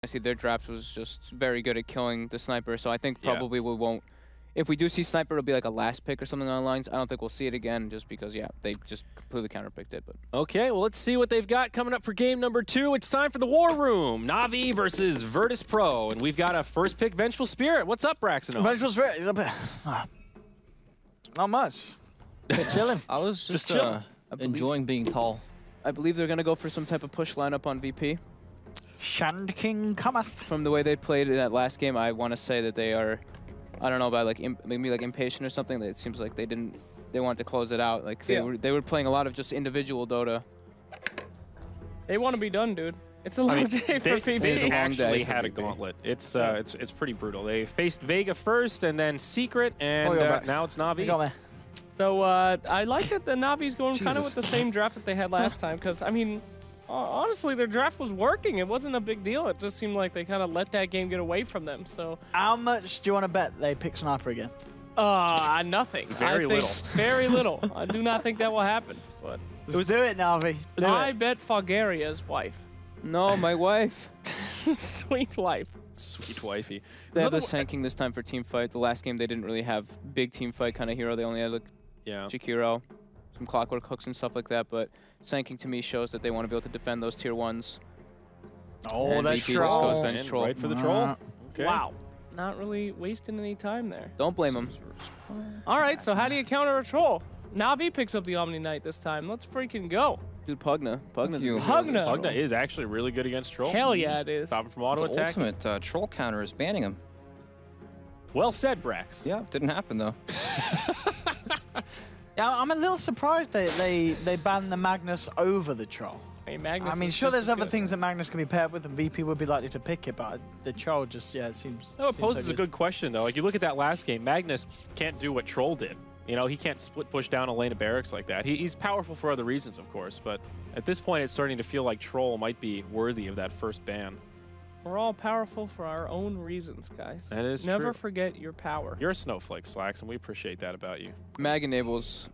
I see their draft was just very good at killing the sniper, so I think probably we won't. If we do see sniper, it'll be like a last pick or something on the lines. I don't think we'll see it again just because, they just completely counterpicked it. But okay, well, let's see what they've got coming up for game number 2. It's time for the War Room. Na'Vi versus Virtus Pro, and we've got a first pick, Vengeful Spirit. What's up, Braxton? Vengeful Spirit, not much. Chilling. I was just enjoying being tall. I believe they're going to go for some type of push lineup on VP. Shand King cometh. From the way they played in that last game, I want to say that they are, I don't know about like maybe like impatient or something. It seems like they wanted to close it out. Like they were playing a lot of just individual Dota. They want to be done, dude. It's a long day for VP. They actually had a gauntlet. It's pretty brutal. They faced Vega first, and then Secret, and now it's Na'Vi. So I like that the Na'Vi's going kind of with the same draft that they had last time, because I mean, honestly, their draft was working. It wasn't a big deal. It just seemed like they kind of let that game get away from them. So how much do you want to bet they pick Sniper again? Nothing. Very little. Very little. I do not think that will happen. But let's do it, Na'Vi. I bet Fogaria's wife. No, my wife. Sweet life. Sweet wifey. They have the Sanking this time for team fight. The last game they didn't really have big team fight kind of hero. They only had like Jakiro, some clockwork hooks and stuff like that. But Sanking to me shows that they want to be able to defend those tier 1s. Oh, and that's VP just goes bench troll. Right for the troll. Okay. Wow. Not really wasting any time there. Don't blame him. All right, so how do you counter a troll? Na'Vi picks up the Omni Knight this time. Let's freaking go. Dude, Pugna. Pugna is actually really good against troll. Hell yeah, it is. Stop him from auto attack. The ultimate troll counter is banning him. Well said, Brax. Yeah, didn't happen though. Yeah, I'm a little surprised they banned the Magnus over the troll. Hey, Magnus, I mean, sure, there's other things that Magnus can be paired with, and VP would be likely to pick it, but the troll just, it seems. No, it poses a good question though. Like you look at that last game, Magnus can't do what troll did. You know, he can't split push down a lane of barracks like that. He's powerful for other reasons, of course, but at this point, it's starting to feel like troll might be worthy of that first ban. We're all powerful for our own reasons, guys. That is Never true. forget your power. You're a snowflake, Slacks, and we appreciate that about you. Mag enables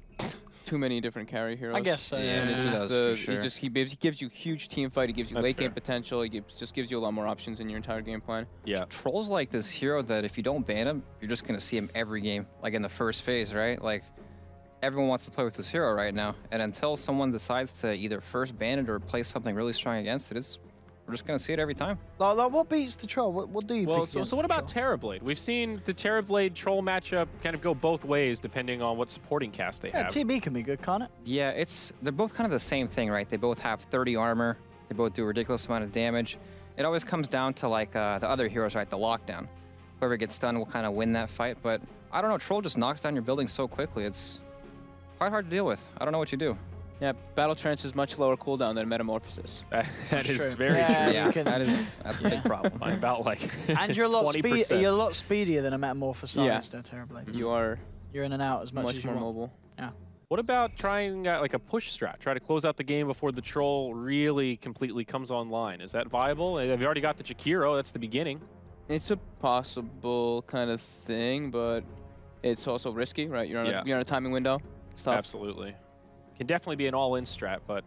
too many different carry heroes. I guess so. Yeah, and he gives you huge team fight. He gives you late game potential. He just gives you a lot more options in your entire game plan. Yeah. Troll's like this hero that if you don't ban him, you're just gonna see him every game, like in the first phase, right? Like everyone wants to play with this hero right now, and until someone decides to either first ban it or play something really strong against it, we're just gonna see it every time. Like what beats the troll? What do you pick? So what about Terrorblade? We've seen the Terrorblade troll matchup kind of go both ways depending on what supporting cast they have. TB can be good, can't it? Yeah, they're both kind of the same thing, right? They both have 30 armor. They both do a ridiculous amount of damage. It always comes down to like the other heroes, right? The lockdown. Whoever gets stunned will kind of win that fight. But I don't know, troll just knocks down your building so quickly. It's quite hard to deal with. I don't know what you do. Yeah, Battle Trance is much lower cooldown than Metamorphosis. That is very true. Yeah, that's a big problem. By about like and you're a lot speedier than a Metamorphosis. Terribly. You're in and out as much as more mobile. Yeah. What about trying like a push strat? Try to close out the game before the troll really completely comes online. Is that viable? Have you already got the Jakiro? That's the beginning. It's a possible kind of thing, but it's also risky, right? You're on a timing window. It's tough. Absolutely. Can definitely be an all-in strat, but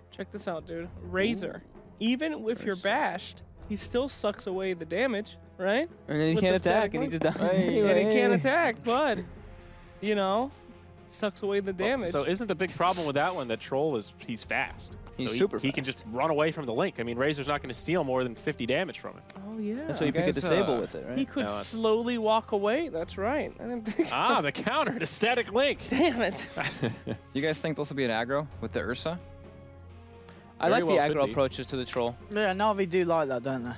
check this out, dude. Razor, even if you're bashed, he still sucks away the damage, right? And then he can't attack, and he just dies. And he can't attack, but you know, sucks away the damage. So isn't the big problem with that one that troll he's fast? He's so super fast. He can just run away from the link. I mean, Razor's not going to steal more than 50 damage from it. Oh, yeah. That's why you pick a disable with it, right? He could slowly walk away. That's right. I didn't think the counter to static link. Damn it. You guys think this will be an aggro with the Ursa? I like the aggro approaches to the troll. Yeah, Na'Vi do like that, don't they?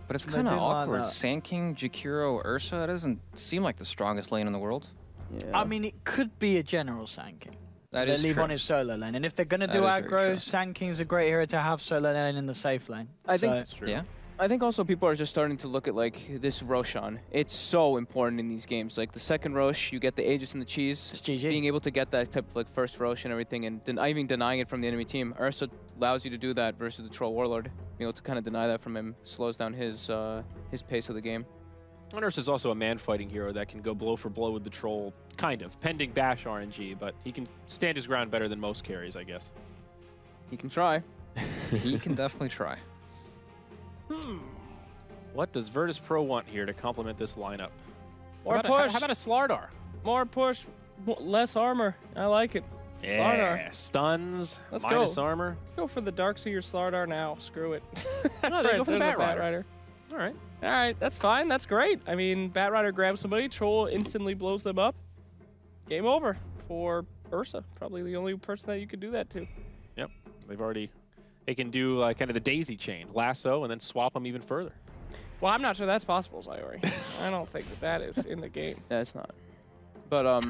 But it's kind of awkward. Sand King, Jakiro, Ursa, that doesn't seem like the strongest lane in the world. Yeah. I mean, it could be a general Sand King. They leave on his solo lane, and if they're going to do aggro, Sand King's a great hero to have solo lane in the safe lane. I think that's true. Yeah. I think also people are just starting to look at like this Roshan. It's so important in these games. Like the second Rosh, you get the Aegis and the cheese. It's GG. Being able to get that type of like first Rosh and everything, and even denying it from the enemy team. Ursa allows you to do that versus the Troll Warlord. Being able to kind of deny that from him slows down his pace of the game. Ursa is also a man-fighting hero that can go blow for blow with the troll, kind of, pending bash RNG, but he can stand his ground better than most carries, I guess. He can try. He can definitely try. What does Virtus Pro want here to complement this lineup? More push. How about a Slardar? More push, less armor. I like it. Slardar. Yeah, stuns, Let's minus go. armor. Let's go for the Darkseer Slardar now. Screw it. No, they go for the There's a Batrider. All right. All right, that's fine. That's great. I mean, Batrider grabs somebody, Troll instantly blows them up. Game over for Ursa. Probably the only person that you could do that to. Yep. They can do kind of the daisy chain, lasso, and then swap them even further. Well, I'm not sure that's possible, Zyori. I don't think that is in the game. Yeah, it's not. But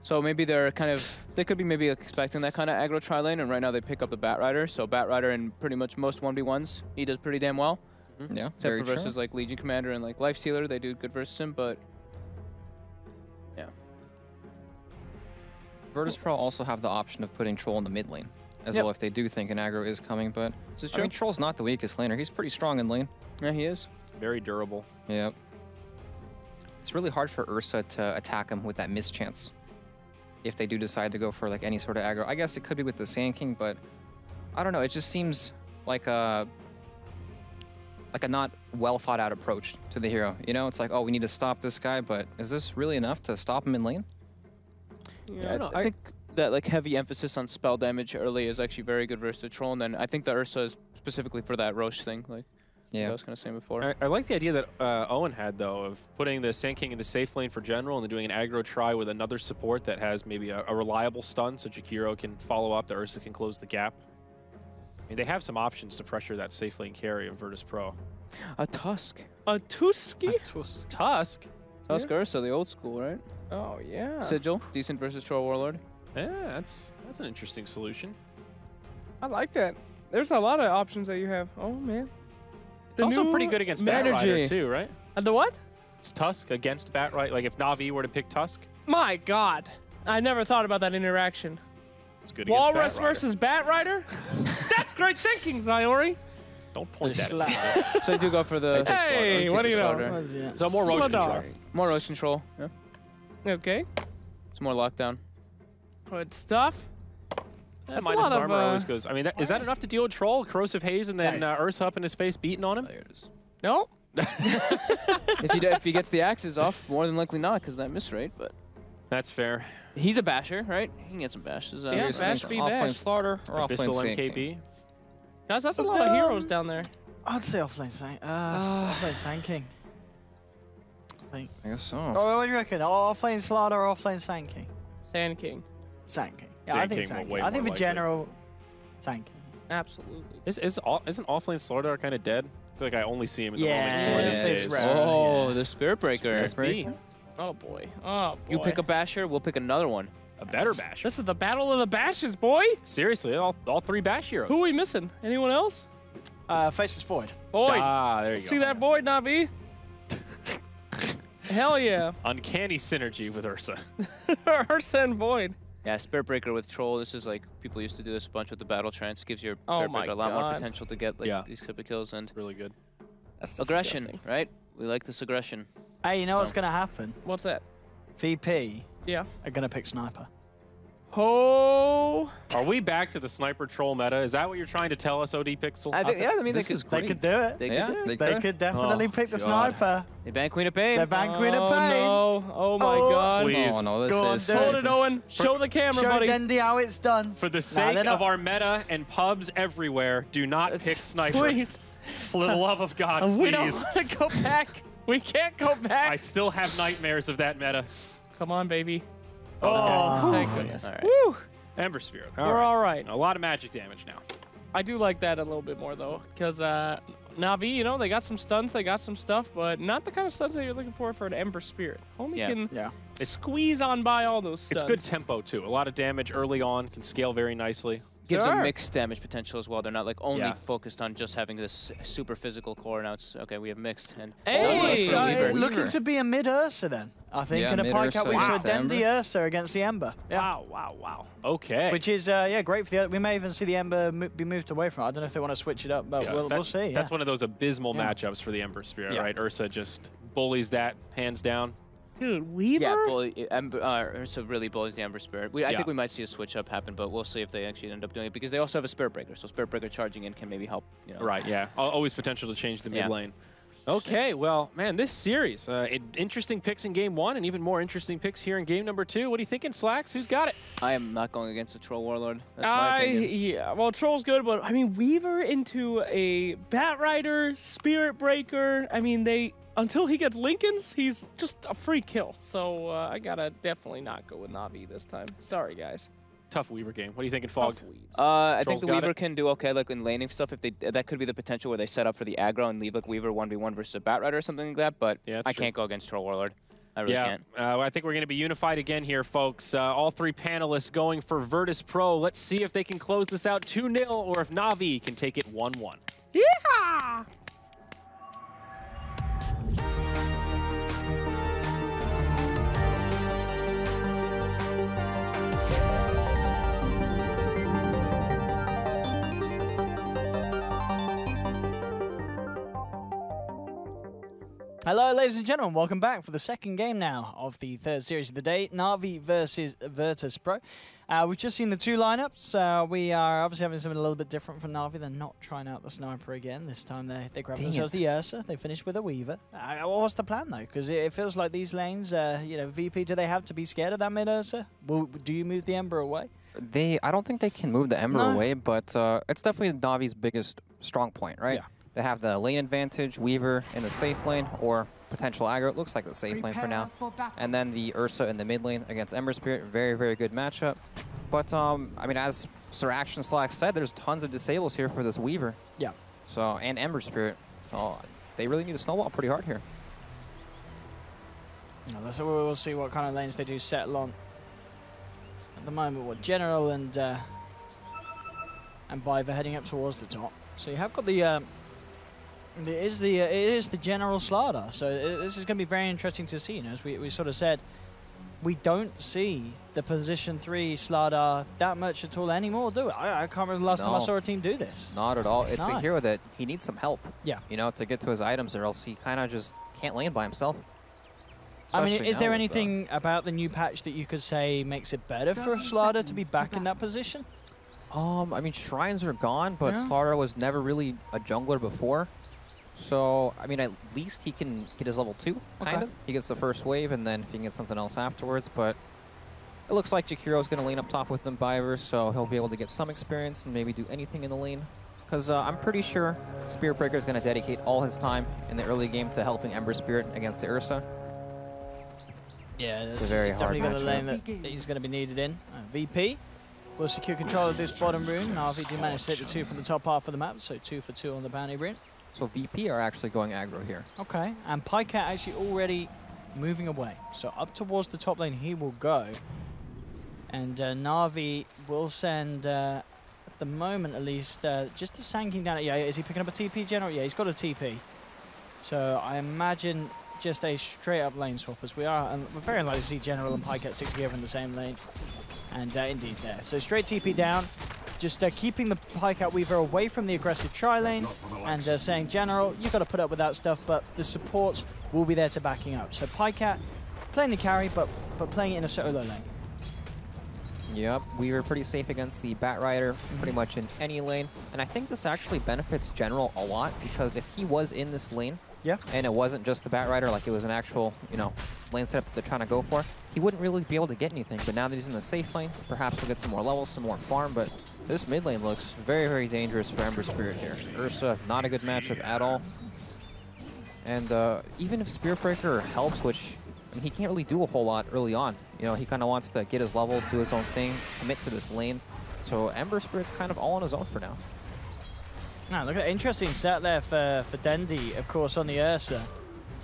so maybe they could be maybe expecting that kind of aggro tri lane, and right now they pick up the Batrider. So Batrider in pretty much most 1v1s, he does pretty damn well. Yeah, Except for versus like Legion Commander and like Lifestealer, they do good versus him, but yeah. Virtus Pro also have the option of putting Troll in the mid lane as well if they do think an aggro is coming, but I mean, Troll's not the weakest laner. He's pretty strong in lane. Yeah, he is. Very durable. Yep. It's really hard for Ursa to attack him with that mischance if they do decide to go for like any sort of aggro. I guess it could be with the Sand King, but I don't know. It just seems like a not well thought out approach to the hero. You know, it's like, oh, we need to stop this guy, but is this really enough to stop him in lane? Yeah, I think that like heavy emphasis on spell damage early is actually very good versus the Troll, and then I think the Ursa is specifically for that Roche thing, like I was kind of saying before. I like the idea that Owen had, though, of putting the Sand King in the safe lane for general and then doing an aggro try with another support that has maybe a reliable stun so Jakiro can follow up, the Ursa can close the gap. I mean, they have some options to pressure that safe lane carry of Virtus Pro. A Tusk. A Tusky? Tusk? Tusk Ursa, the old school, right? Oh, yeah. Sigil, decent versus Troll Warlord. Yeah, that's an interesting solution. I like that. There's a lot of options that you have. Oh, man. It's also pretty good against Batrider, too, right? The what? It's Tusk against Batrider. Like, if Na'Vi were to pick Tusk. My God. I never thought about that interaction. It's good against Walrus versus Batrider? That's great thinking, Zyori. Don't point that at me. So I do go for the... Hey, what do you know? So more Roche control. More Roche control, yeah. Okay. It's more lockdown. Good stuff. That minus armor always goes. I mean, is that enough to deal with Troll? Corrosive Haze and then Ursa up in his face beating on him? There it is. No. If he gets the axes off, more than likely not, because of that miss rate, but... That's fair. He's a basher, right? He can get some bashes. Yeah, bash be bash. Offlane Slaughter or Abyssal offlane MKB. Guys, that's a lot of heroes down there. I'd say offlane Sand King. I guess so. Oh, what do you reckon? Offlane Slaughter or offlane Sand King? Sand King. Sand King. Yeah, Sand I think King, Sand way King. I think more for general, Sand King. Absolutely. Isn't Offlane Slaughter kind of dead? I feel like I only see him in the Yeah, moment these it's days. rare. Oh, the Spirit Breaker. Oh, boy. Oh, boy. You pick a basher, we'll pick another one. A better bash. This is the battle of the bashes, boy. Seriously, all three bash heroes. Who are we missing? Anyone else? Faceless Void. Void. Ah, there you go. See that Void, Na'Vi? Hell yeah. Uncanny synergy with Ursa. Ursa and Void. Yeah, Spirit Breaker with Troll. This is like, people used to do this a bunch with the Battle Trance. Gives your Oh Spirit my Breaker a lot more God. potential to get like these type of kills. And Really good. That's aggression, disgusting. right? We like this aggression. Hey, you know what's going to happen? What's that? VP Yeah. are going to pick Sniper. Oh. Are we back to the Sniper Troll meta? Is that what you're trying to tell us, OD Pixel? I think, yeah, I mean, This they is could, They great. could do it. they Yeah, could do it. They could definitely pick the God. Sniper. They ban Queen of Pain. They're ban Queen of Pain. No. Oh, my Oh, God. please. Oh, no, this Go on, is... do it. Hold it, Owen. Show the camera, Show buddy. Dendy how it's done. For the Nah, sake they're of not- our meta and pubs everywhere, do not pick Sniper. Please. For the love of God, We don't please. want to go back. We can't go back. I still have nightmares of that meta. Come on, baby. Okay. Oh, thank goodness. All right. Woo. Ember Spirit. We're all right. A lot of magic damage now. I do like that a little bit more, though, because Na'Vi, you know, they got some stuns, they got some stuff, but not the kind of stuns that you're looking for an Ember Spirit. Homie can squeeze on by all those stuns. It's good tempo, too. A lot of damage early on, can scale very nicely. Gives Sure. them mixed damage potential as well. They're not like only Yeah. focused on just having this super physical core. Now it's okay. We have mixed and Hey! So, Weaver. looking to be a mid Ursa then, I think, Yeah, in a mid pike out Ursa with against a the Ember. Dendy Ursa against the Ember. Yeah. Wow. Okay. Which is, great for the... We may even see the Ember be moved away from it. I don't know if they want to switch it up, but Yeah, we'll see. That's one of those abysmal Yeah. matchups for the Ember Spirit, Yeah. right? Ursa just bullies that hands down. Dude, Weaver? Yeah, Ursa really bullies the Ember Spirit. I think we might see a switch up happen, but we'll see if they actually end up doing it because they also have a Spirit Breaker. So Spirit Breaker charging in can maybe help. You know. Right, yeah. Always potential to change the mid lane. Okay, well, man, this series, interesting picks in game 1 and even more interesting picks here in game number 2. What are you thinking, Slacks? Who's got it? I am not going against the Troll Warlord. That's my opinion. Yeah, well, Troll's good, but I mean, Weaver into a Bat Rider, Spirit Breaker. I mean, until he gets Lincolns, he's just a free kill. So I gotta definitely not go with Na'Vi this time. Sorry, guys. Tough Weaver game. What are you thinking, Fogged? I think the Weaver can do okay, like in laning stuff. If that could be the potential where they set up for the aggro and leave like Weaver 1v1 versus a Bat Rider or something like that. But I can't go against Troll Warlord. I really can't. I think we're going to be unified again here, folks. All 3 panelists going for Virtus Pro. Let's see if they can close this out 2-0 or if Na'Vi can take it 1-1. Yeah! Hello, ladies and gentlemen. Welcome back for the second game now of the third series of the day, Na'Vi versus Virtus Pro. We've just seen the 2 lineups. We are obviously having something a little bit different from Na'Vi. They're not trying out the Sniper again. This time they grab themselves the Ursa. They finished with a Weaver. What's the plan, though? Because it feels like these lanes, VP, do they have to be scared of that mid-Ursa? Do you move the Ember away? I don't think they can move the Ember away, but it's definitely Na'Vi's biggest strong point, right? Yeah. They have the lane advantage, Weaver in the safe lane, or potential aggro. It looks like the safe lane for now. And then the Ursa in the mid lane against Ember Spirit. Very, very good matchup. But, I mean, as Sir Action Slack said, there's tons of disables here for this Weaver. Yeah. So, and Ember Spirit. So, they really need to snowball pretty hard here. So we'll see what kind of lanes they do settle on. At the moment, what General and Biver heading up towards the top. So you have got the... It is the General Slardar, so this is going to be very interesting to see. You know, as we sort of said, we don't see the position 3 Slardar that much at all anymore, do we? I can't remember the last time I saw a team do this. Not at all. It's a hero that he needs some help. Yeah. You know, to get to his items, or else he kind of just can't lane by himself. I mean, is there anything about the new patch that you could say makes it better for Slardar to be back in that position? I mean, Shrines are gone, but Slardar was never really a jungler before. So, I mean, at least he can get his level 2, kind of. He gets the first wave, and then if he can get something else afterwards. But it looks like Jakiro's going to lane up top with them Bivers, so he'll be able to get some experience and maybe do anything in the lane. Because I'm pretty sure Spirit Breaker is going to dedicate all his time in the early game to helping Ember Spirit against the Ursa. Yeah, it's definitely got a lane that he's going to be needed in. VP will secure control of this bottom rune. Na'Vi do manage to hit the 2 from the top half of the map, so 2 for 2 on the bounty rune. So VP are actually going aggro here. Okay, and Pycat actually already moving away. So up towards the top lane he will go. And Na'Vi will send, at the moment at least, just the Sanking down. Yeah, is he picking up a TP, General? Yeah, he's got a TP. So I imagine just a straight up lane swap as we are. And we're very unlikely to see General and Pycat stick together in the same lane. And indeed there. So straight TP down. Just keeping the Pycat Weaver away from the aggressive tri-lane and saying, General, you've got to put up with that stuff, but the supports will be there to backing up. So Pycat playing the carry, but playing it in a solo lane. Yep, we were pretty safe against the Bat Rider pretty much in any lane. And I think this actually benefits General a lot, because if he was in this lane, and it wasn't just the Bat Rider, like it was an actual, lane setup that they're trying to go for, he wouldn't really be able to get anything. But now that he's in the safe lane, perhaps he'll get some more levels, some more farm. But this mid lane looks very, very dangerous for Ember Spirit here. Ursa, not a good matchup at all. And even if Spirit Breaker helps, which, I mean, he can't really do a whole lot early on. He kind of wants to get his levels, do his own thing, commit to this lane. So Ember Spirit's kind of all on his own for now. Now, look at an interesting set there for Dendi, of course, on the Ursa.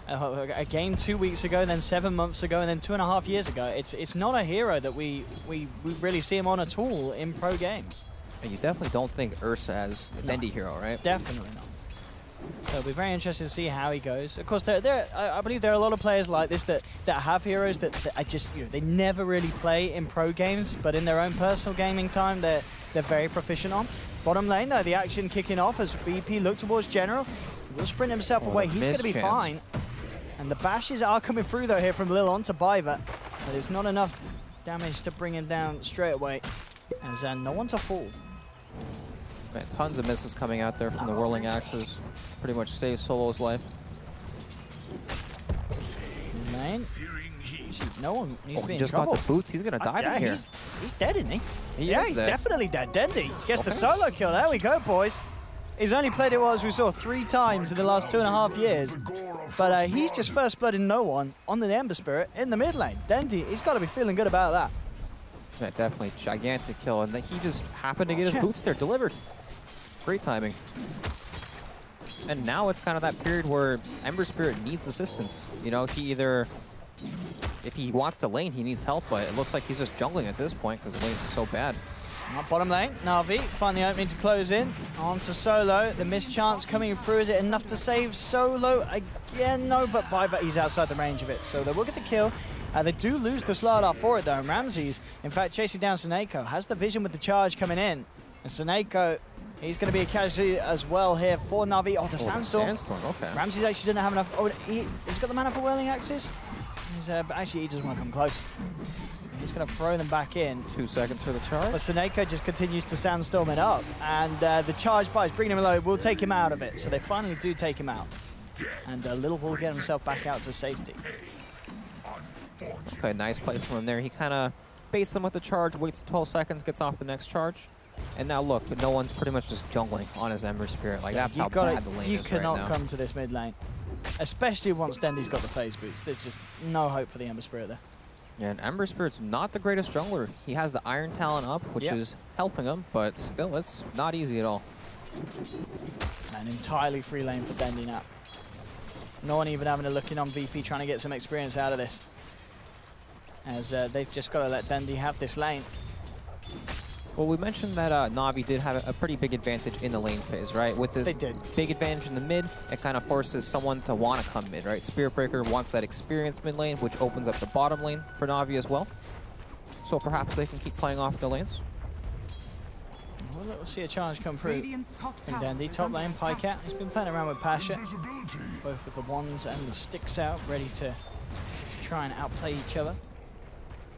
A game 2 weeks ago, then 7 months ago, and then 2.5 years ago. It's not a hero that we really see him on at all in pro games. And you definitely don't think Ursa as a Dendi hero, right? Definitely not. So it'll be very interesting to see how he goes. Of course, I believe there are a lot of players like this that have heroes that I just, they never really play in pro games, but in their own personal gaming time, they're very proficient on. Bottom lane, though, the action kicking off as VP look towards General. He will sprint himself away. He's going to be fine. And the bashes are coming through, though, here from Lil onto Biver. But it's not enough damage to bring him down straight away. As no one to fall. Man, tons of misses coming out there from the whirling axes. Pretty much saves Solo's life. Main. No one needs to be in just trouble. got the boots. He's going to die yeah, here. He's dead, isn't he? He's dead. Definitely dead. Dendy gets the solo kill. There we go, boys. He's only played it, as we saw, 3 times in the last 2.5 years. But he's just first blooded no one on the Ember Spirit in the mid lane. Dendy, he's got to be feeling good about that. Yeah, definitely gigantic kill. And he just happened to get his boots there delivered. Great timing. And now it's kind of that period where Ember Spirit needs assistance. You know, he either, if he wants to lane, he needs help, but it looks like he's just jungling at this point because the lane is so bad. Bottom lane, Na'Vi find the opening to close in. On to Solo, the mischance coming through. Is it enough to save Solo? Again, no, but Biver, he's outside the range of it. So they will get the kill. They do lose the Slardar for it, though. And Ramses, in fact, chasing down Seneko, has the vision with the charge coming in. And Seneko, he's going to be a casualty as well here for Na'Vi. Oh, the Sandstorm. Sandstorm, okay. Ramses actually didn't have enough. Oh, he's got the mana for Whirling Axes. But actually, he doesn't want to come close. He's going to throw them back in. 2 seconds for the charge. But Seneko just continues to Sandstorm it up. And the charge by bringing him low will take him out of it. So they finally do take him out. And Lil will get himself back out to safety. Okay, nice play from him there. He kind of baits him with the charge, waits 12 seconds, gets off the next charge. And now look, no one's pretty much just jungling on his Ember Spirit. Like, that's how bad the lane is right now. You cannot come to this mid lane. Especially once Dendy's got the phase boots. There's just no hope for the Ember Spirit there. Yeah, and Ember Spirit's not the greatest jungler. He has the Iron Talon up, which is helping him, but still, it's not easy at all. An entirely free lane for Dendy now. No one even having a look in on VP, trying to get some experience out of this. As they've just got to let Dendy have this lane. Well, we mentioned that Na'Vi did have a pretty big advantage in the lane phase, right? With this big advantage in the mid, it kind of forces someone to want to come mid, right? Spirit Breaker wants that experience mid lane, which opens up the bottom lane for Na'Vi as well. So perhaps they can keep playing off the lanes. Well, we'll see a charge come through from Dendy. Top lane, Pycat. He's been playing around with Pasha, both with the wands and the sticks out, ready to try and outplay each other.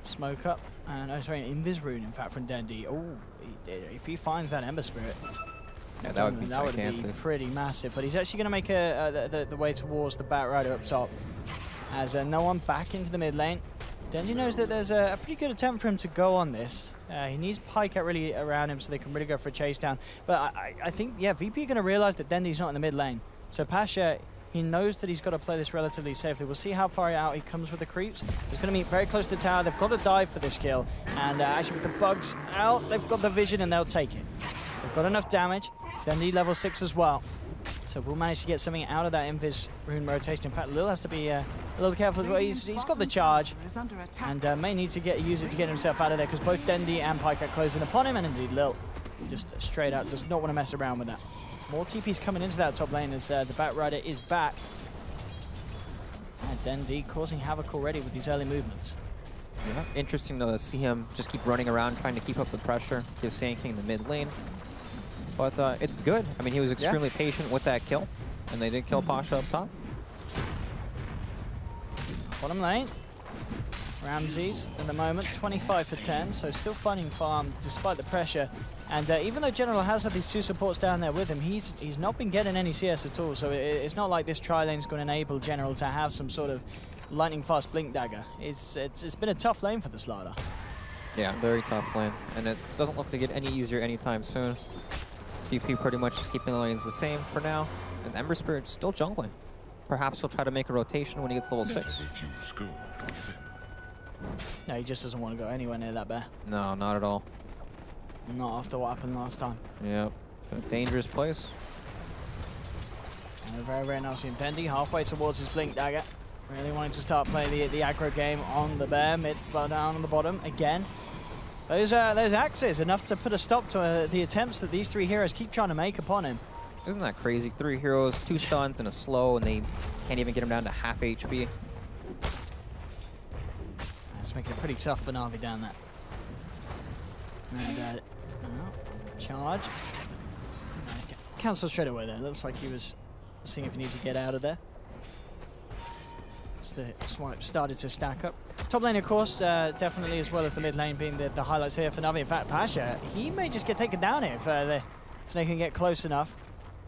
Smoke up. And oh, sorry, an Invis rune, in fact, from Dendy. Oh, if he finds that Ember Spirit, yeah, that would be pretty massive. But he's actually going to make the way towards the Batrider up top. As no one back into the mid lane. Dendy knows that there's a pretty good attempt for him to go on this. He needs Pycat really around him so they can really go for a chase down. But I think, yeah, VP are going to realize that Dendy's not in the mid lane. So Pasha, he knows that he's got to play this relatively safely. We'll see how far out he comes with the creeps. He's going to meet very close to the tower. They've got to dive for this kill. And actually with the bugs out, they've got the vision and they'll take it. They've got enough damage. They need level 6 as well. So we'll manage to get something out of that Invis rune rotation. In fact, Lil has to be a little careful as well. He's got the charge and may need to use it to get himself out of there because both Dendy and Pycat closing upon him, and indeed Lil just straight out does not want to mess around with that. More TPs coming into that top lane as the Batrider is back. And Dendy causing havoc already with these early movements. Yeah, interesting to see him just keep running around trying to keep up the pressure, just sinking in the mid lane. But it's good. I mean, he was extremely patient with that kill, and they did kill Pasha up top. Bottom lane, Ramses at the moment, 25 for 10, so still finding farm despite the pressure. And even though General has had these 2 supports down there with him, he's not been getting any CS at all. So it's not like this tri-lane is going to enable General to have some sort of lightning fast blink dagger. It's been a tough lane for the Slardar. Yeah, very tough lane, and it doesn't look to get any easier anytime soon. DP pretty much just keeping the lanes the same for now, and Ember Spirit still jungling. Perhaps he'll try to make a rotation when he gets level 6. No, he just doesn't want to go anywhere near that bear. No, not at all. Not after what happened last time. Yep, a dangerous place. And very, very nice. Dendy halfway towards his blink dagger. Really wanting to start playing the aggro game on the bear, mid, but down on the bottom again. Those axes, enough to put a stop to the attempts that these 3 heroes keep trying to make upon him. Isn't that crazy? 3 heroes, 2 stuns, and a slow, and they can't even get him down to half HP. That's making it pretty tough for Na'Vi down there. And charge. Cancel straight away there. Looks like he was seeing if he needs to get out of there. As the swipe started to stack up. Top lane, of course, definitely, as well as the mid lane being the highlights here for Na'Vi. In fact, Pasha, he may just get taken down here if the Snake can get close enough.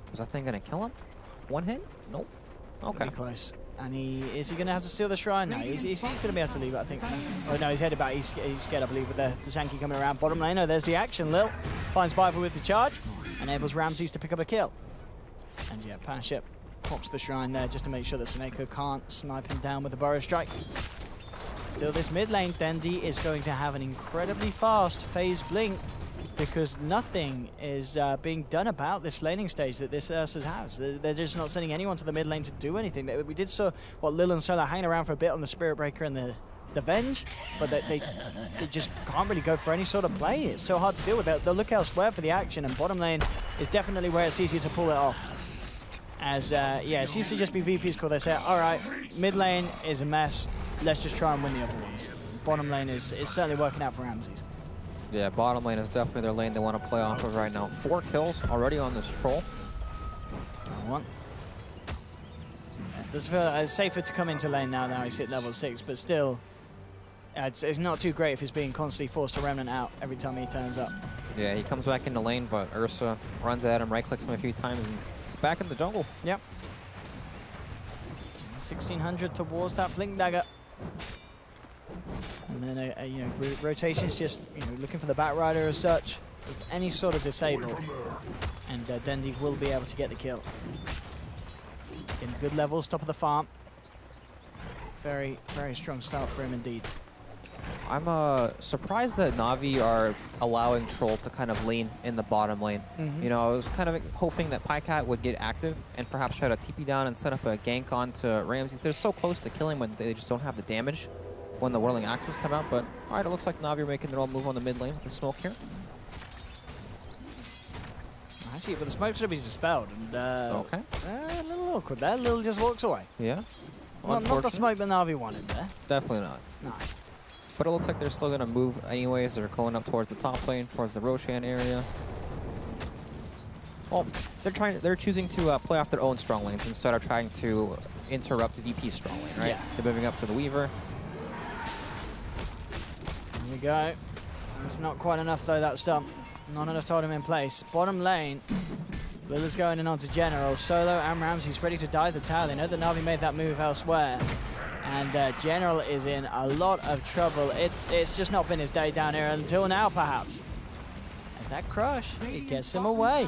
Was that thing going to kill him? One hit? Nope. Okay. Pretty close. And is he going to have to steal the shrine? No, he's going to be able to leave it, I think. Oh, no, he's headed back. He's scared, I believe, with the Sankey coming around. Bottom lane, oh, there's the action. Lil finds Biver with the charge. Enables Ramses to pick up a kill. And yeah, Pasha pops the shrine there just to make sure that Seneko can't snipe him down with the Burrow Strike. Still, this mid lane, Dendi is going to have an incredibly fast phase blink because nothing is being done about this laning stage that this Ursus has. They're just not sending anyone to the mid lane to do anything. We did saw Lil and Solo hanging around for a bit on the Spirit Breaker and the Venge, but they just can't really go for any sort of play. It's so hard to deal with. They'll look elsewhere for the action, and bottom lane is definitely where it's easier to pull it off. As, yeah, it seems to just be VP's call. They say, all right, mid lane is a mess. Let's just try and win the other ones. Bottom lane is certainly working out for Ramses. Yeah, bottom lane is definitely their lane they want to play off of right now. 4 kills already on this troll. One. It does feel safer to come into lane now he's hit level 6, but still, it's not too great if he's being constantly forced to remnant out every time he turns up. Yeah, he comes back into lane, but Ursa runs at him, right-clicks him a few times, and he's back in the jungle. Yep. 1600 towards that Blink Dagger. And then, you know, rotations just, you know, looking for the Batrider as such, with any sort of disable. And Dendi will be able to get the kill. In good levels, top of the farm. Very, very strong start for him indeed. I'm surprised that Na'Vi are allowing Troll to kind of lane in the bottom lane. You know, I was kind of hoping that Pycat would get active and perhaps try to TP down and set up a gank onto Ramses. They're so close to killing when they just don't have the damage when the Whirling Axes come out. But all right, it looks like Na'Vi are making their own move on the mid lane with the smoke here. Actually, but the smoke should be dispelled. And, okay. A little awkward there. Lil just walks away. Yeah. Not the smoke that Na'Vi wanted there. Definitely not. No. But it looks like they're still going to move anyways. They're going up towards the top lane, towards the Roshan area. Well, they're choosing to play off their own strong lanes instead of trying to interrupt VP's strong lane, right? Yeah. They're moving up to the Weaver. There we go. It's not quite enough though, that stump. Not enough totem in place. Bottom lane, Lilla's going in onto General. Solo and Ramses ready to dive the tower. They know that Na'Vi made that move elsewhere. And General is in a lot of trouble. It's just not been his day down here until now, perhaps. As that crush, it gets him away.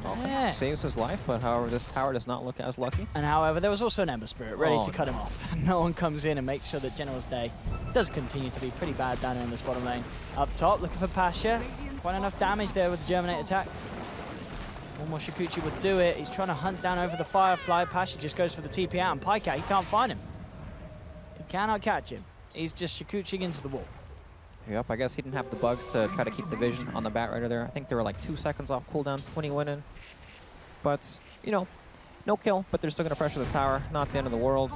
Yeah. Saves his life, but however, this tower does not look as lucky. And however, there was also an Ember Spirit ready to cut him off. No one comes in and makes sure that General's day does continue to be pretty bad down here in this bottom lane. Up top, looking for Pasha. Quite enough damage there with the Germinate attack. One more Shikuchi would do it. He's trying to hunt down over the Firefly. Pasha just goes for the TP out, and Pycat, he can't find him. Cannot catch him. He's just Shikuching into the wall. Yep, I guess he didn't have the bugs to try to keep the vision on the Batrider there. I think they were like 2 seconds off cooldown when he went in. But, you know, no kill, but they're still going to pressure the tower. Not the end of the world.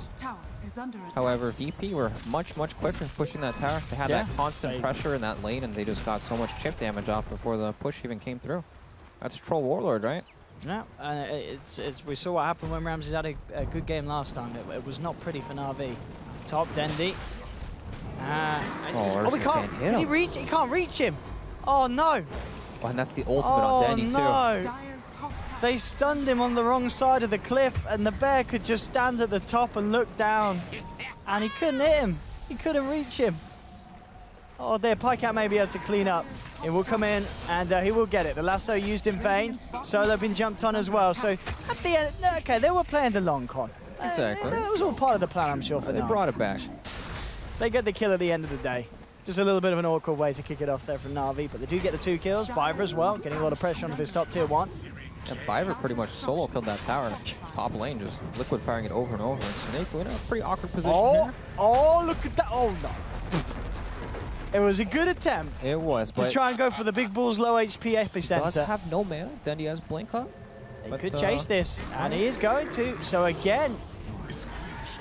However, VP were much, much quicker pushing that tower. They had that constant pressure in that lane, and they just got so much chip damage off before the push even came through. That's Troll Warlord, right? Yeah, we saw what happened when Ramses had a good game last time. It was not pretty for Na'Vi. Top Dendi. We can't. Can he reach? He can't reach him. Oh no! Oh, and that's the ultimate on Dendi too. They stunned him on the wrong side of the cliff, and the bear could just stand at the top and look down, and he couldn't hit him. He couldn't reach him. Oh, there, Pycat may be able to clean up. He will come in, and he will get it. The lasso used in vain. Solo been jumped on as well. So at the end, okay, they were playing the long con. Exactly. It was all part of the plan, I'm sure, for them. They brought it back. They get the kill at the end of the day. Just a little bit of an awkward way to kick it off there from Na'Vi, but they do get the 2 kills. Biver as well, getting a lot of pressure onto his top tier 1. Yeah, Biver pretty much solo killed that tower. Top lane, just liquid firing it over and over. And Snake in a pretty awkward position here. Oh, look at that. Oh, no. It was a good attempt. It was, but... to try and go for the big bull's low HP epicenter. Does have no mana. Then he has Blink Up. He could chase this, and he is going to. So again,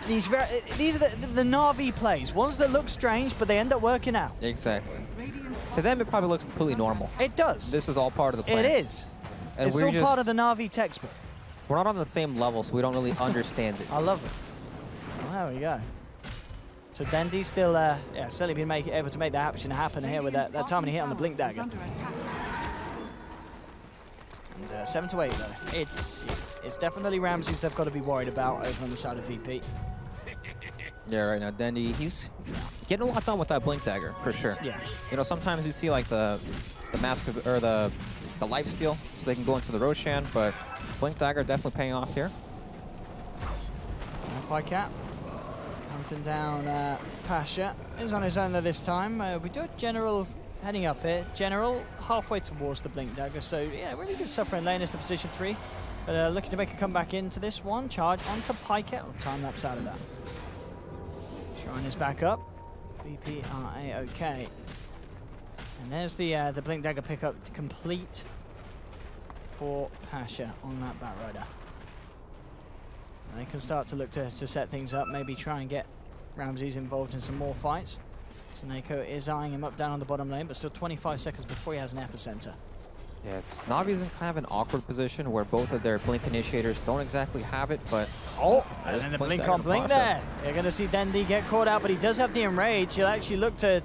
these are the Na'Vi plays. Ones that look strange, but they end up working out. Exactly. To them, it probably looks completely normal. It does. This is all part of the plan. It is. And it's all part of the Na'Vi textbook. We're not on the same level, so we don't really understand it. I love it. Well, there we go. So Dendy's still, certainly been able to make that action happen here with that timely hit on the Blink Dagger. And 7 to 8 though. It's definitely Ramses they've got to be worried about over on the side of VP. Yeah, right now Dendy, he's getting a lot done with that Blink Dagger for sure. Yeah. You know, sometimes you see like the mask of, or the lifesteal, so they can go into the Roshan, but Blink Dagger definitely paying off here. Pycat hunting down Pasha. Is on his own though this time. We do have General heading up here. General halfway towards the Blink Dagger, so yeah, really good suffering lane as the position 3. But looking to make a comeback into this one. Charge onto Pycat. Time-lapse out of that. Shrine is back up. VP are A-OK. And there's the Blink Dagger pickup complete for Pasha on that Batrider. And they can start to look to set things up, maybe try and get Ramses involved in some more fights. Snako is eyeing him up down on the bottom lane, but still 25 seconds before he has an epicenter. Yes, Navi's in kind of an awkward position where both of their Blink initiators don't exactly have it, but... Oh, and then the Blink on Blink there. You're going to see Dendy get caught out, but he does have the Enrage. He'll actually look to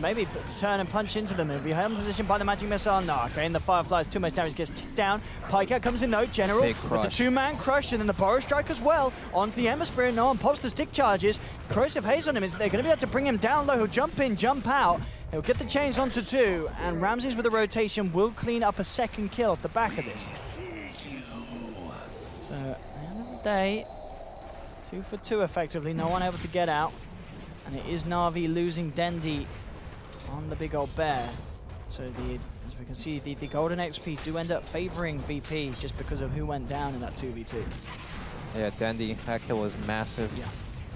maybe turn and punch into them. He'll be held in position by the Magic Missile. No, okay, and the Fireflies, too much damage, gets ticked down. Pycat comes in though, General with the 2-man crush, and then the Burrow Strike as well. Onto the Ember Spirit, no one pops the stick charges. Corrosive Haze on him, they're going to be able to bring him down low. He'll jump in, jump out. He'll get the chains onto 2, and Ramses with the rotation will clean up a second kill off the back of this. So, at the end of the day, 2 for 2 effectively, no one able to get out. And it is Na'Vi losing Dendy on the big old bear. So as we can see, the golden XP do end up favoring VP just because of who went down in that 2v2. Yeah, Dendy, that kill was massive. Yeah.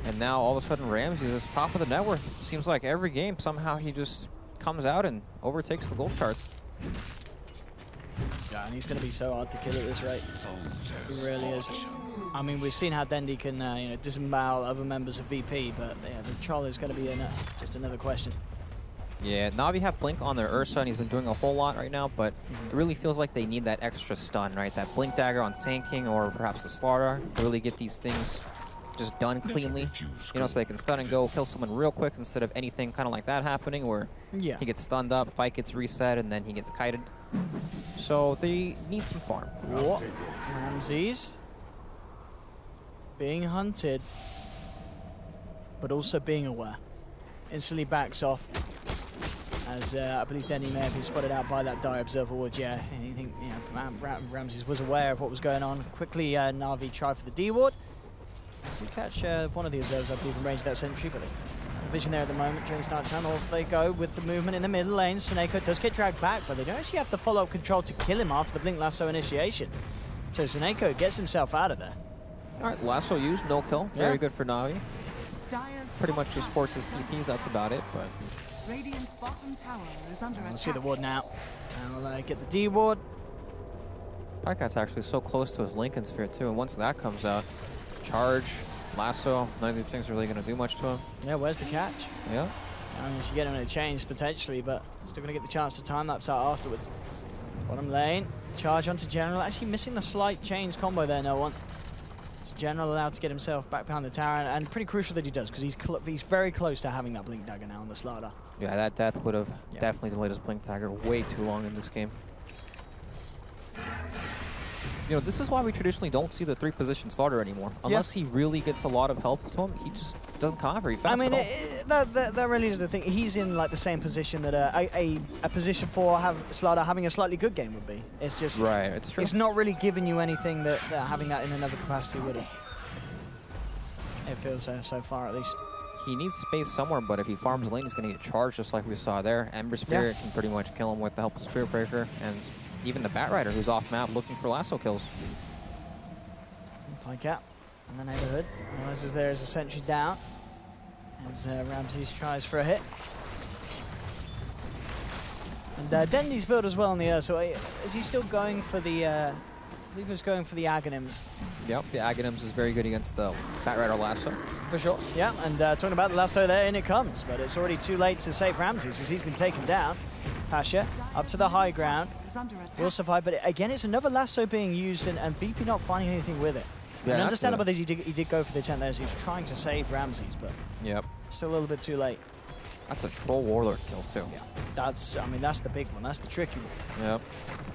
And now all of a sudden Ramses is top of the net worth. Seems like every game somehow he just comes out and overtakes the gold charts. Yeah, and he's going to be so hard to kill at this rate. He really is. I mean, we've seen how Dendy can disembowel other members of VP, but yeah, the troll is going to be just another question. Yeah, Na'Vi have Blink on their Ursa, and he's been doing a whole lot right now, but it really feels like they need that extra stun, right? That Blink Dagger on Sand King or perhaps the Slaughter to really get these things just done cleanly, you know, so they can stun and go kill someone real quick instead of anything kind of like that happening where he gets stunned up, fight gets reset, and then he gets kited. So they need some farm. What? Ramses being hunted, but also being aware. Instantly backs off, as I believe Dendy may have been spotted out by that Die Observer Ward. Yeah, I think Ramses was aware of what was going on. Quickly, Na'Vi tried for the D Ward. Did catch one of the observers, I believe, in range of that sentry, but the vision there at the moment during start time. Off they go with the movement in the middle lane. Snako does get dragged back, but they don't actually have to follow up control to kill him after the Blink Lasso initiation. So Snako gets himself out of there. All right, Lasso used, no kill. Very good for Na'Vi. Pretty much just forces TPs, that's about it, but... Radiant's bottom tower is under attack. We'll see the ward now. And we'll get the D ward. Pycat's actually so close to his Lincoln Sphere too, and once that comes out, charge, lasso, none of these things are really going to do much to him. Yeah, where's the catch? Yeah. I mean, you should get him in a change potentially, but still going to get the chance to time-lapse out afterwards. Bottom lane, charge onto General. Actually missing the slight chains combo there, no one. So General allowed to get himself back behind the tower, and pretty crucial that he does, because he's very close to having that Blink Dagger now on the Slaughter. Yeah, that death would have definitely delayed his Blink Dagger way too long in this game. You know, this is why we traditionally don't see the 3-position Slaughter anymore. Unless he really gets a lot of help to him, he just doesn't come out very fast. I mean, that really is the thing. He's in like the same position that a position for Slaughter having a slightly good game would be. It's just it's true. It's not really giving you anything that having that in another capacity would have. It feels so far at least. He needs space somewhere, but if he farms lane, he's going to get charged just like we saw there. Ember Spirit can pretty much kill him with the help of Spirit Breaker, and even the Batrider, who's off map looking for lasso kills. Pycat in the neighborhood. Realizes there is a sentry down as Ramses tries for a hit. And Dendy's build as well on the Earth. So is he still going for the? I believe he was going for the Aghanims. Yep, the Aghanims is very good against the Batrider lasso. For sure. Yeah, and talking about the lasso there, in it comes, but it's already too late to save Ramses as he's been taken down. Pasha up to the high ground, will survive, but again, it's another lasso being used, and VP not finding anything with it. Yeah, and understandable that he did go for the attempt there, so he's trying to save Ramses, but Just a little bit too late. That's a Troll Warlord kill, too. Yeah. That's, I mean, that's the big one. That's the tricky one. Yep.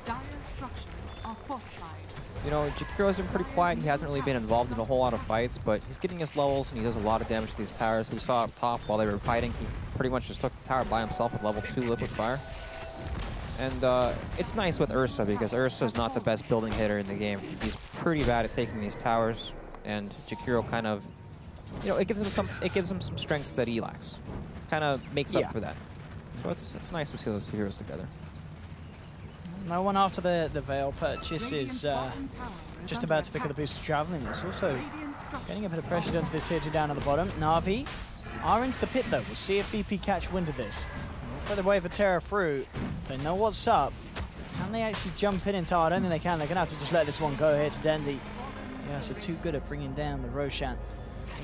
Dire structures are fortified. You know, Jakiro's been pretty quiet. He hasn't really been involved in a whole lot of fights, but he's getting his levels, and he does a lot of damage to these towers. We saw up top while they were fighting, he pretty much just took the tower by himself with level 2 Liquid Fire. And it's nice with Ursa, because Ursa's not the best building hitter in the game. He's pretty bad at taking these towers, and Jakiro kind of, you know, it gives him some strengths that he lacks. Kind of makes up for that. So it's nice to see those two heroes together. No one after the Veil purchase is just about to pick up the boost of Traveling. It's also getting a bit of pressure done to this tier 2 down at the bottom. Na'Vi are into the pit though. We'll see if VP catch wind of this. For the wave of Terror through, they know what's up. Can they actually jump in time? I don't think they can. They're going to have to just let this one go here to Dendi. Yeah, so too good at bringing down the Roshan.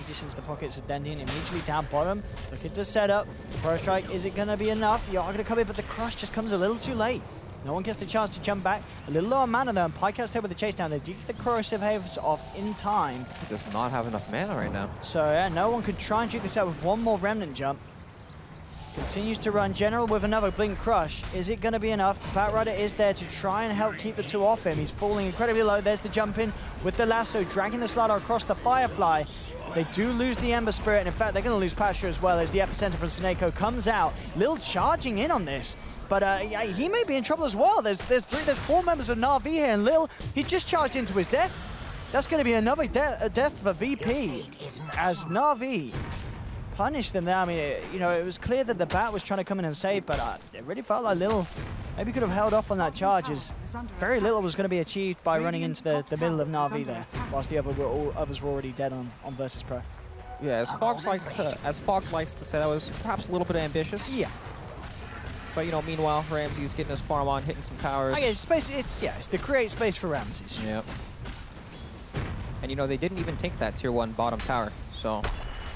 Aegis into the pockets of Dendi and immediately down bottom. Looking to set up. Pro Strike, is it going to be enough? You are going to come in, but the crush just comes a little too late. No one gets the chance to jump back. A little lower mana though, and Pycat's there with the chase down. They do get the corrosive haves off in time. He does not have enough mana right now. So yeah, no one could try and shoot this out with one more Remnant jump. Continues to run General with another Blink Crush. Is it going to be enough? The Batrider is there to try and help keep the two off him. He's falling incredibly low. There's the jump in with the lasso, dragging the Slider across the Firefly. They do lose the Ember Spirit, and in fact, they're going to lose Pasture as well as the Epicenter from Seneko comes out. Lil charging in on this. But yeah, he may be in trouble as well. There's 4 members of Na'Vi here, and Lil, he just charged into his death. That's going to be another death for VP as Na'Vi punish them there. I mean, you know, it was clear that the Bat was trying to come in and save, but it really felt like Lil maybe could have held off on that charge, as very little was going to be achieved by running into the middle of Na'Vi there, whilst the others were already dead on Versus Pro. Yeah, as Fog likes to say, that was perhaps a little bit ambitious. Yeah. But, you know, meanwhile, Ramsey's getting his farm on, hitting some towers. Okay, it's to create space for Ramses. Yep. And, you know, they didn't even take that tier 1 bottom tower, so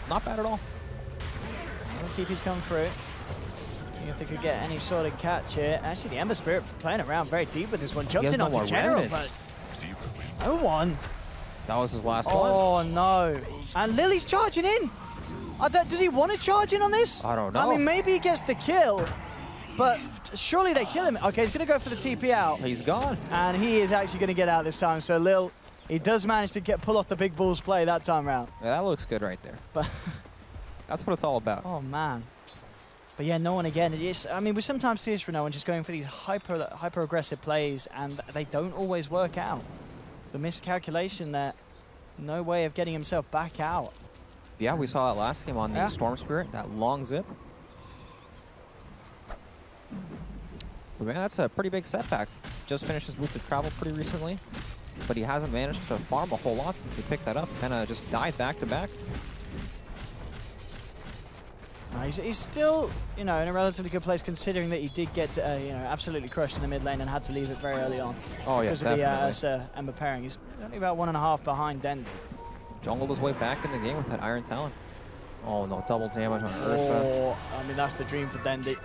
not bad at all. TP's coming through. See if they could get any sort of catch here. Actually, the Ember Spirit playing around very deep with this one. Jumped in onto General, but no one. That was his last one. Oh, no. And Lily's charging in. Does he want to charge in on this? I don't know. I mean, maybe he gets the kill, but surely they kill him. Okay, he's going to go for the TP out. He's gone. And he is actually going to get out this time. So Lil, he does manage to pull off the big balls play that time round. Yeah, that looks good right there. But that's what it's all about. Oh, man. But yeah, no one again. I mean, we sometimes see this from no one just going for these hyper aggressive plays, and they don't always work out. The miscalculation there, no way of getting himself back out. Yeah, we saw that last game on the Storm Spirit, that long zip. But man, that's a pretty big setback. Just finished his Boots of Travel pretty recently, but he hasn't managed to farm a whole lot since he picked that up. Kind of just died back to back. He's still, you know, in a relatively good place, considering that he did get, you know, absolutely crushed in the mid lane and had to leave it very early on. Oh yeah, definitely. Because of the Ember pairing. He's only about 1.5 behind Dendi. Jungled his way back in the game with that Iron Talon. Oh no, double damage on Ursa. Oh, I mean, that's the dream for Dendi.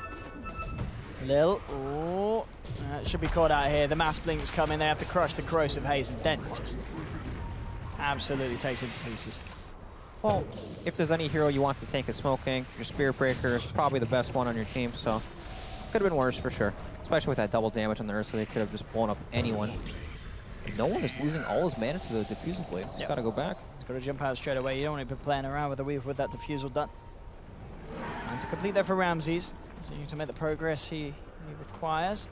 Lil, oh, should be caught out here. The Mass Blink's coming. They have to crush the Corrosive Haze, and Dendi just absolutely takes it to pieces. Well, if there's any hero you want to tank a Smoke King, your Spirit Breaker is probably the best one on your team, so could have been worse for sure. Especially with that double damage on the Ursa, they could have just blown up anyone. No one is losing all his mana to the Diffusal Blade. He's got to go back. He's got to jump out straight away. You don't want to be playing around with the weave with that Diffusal done. And to complete that for Ramses, continuing to make the progress he requires.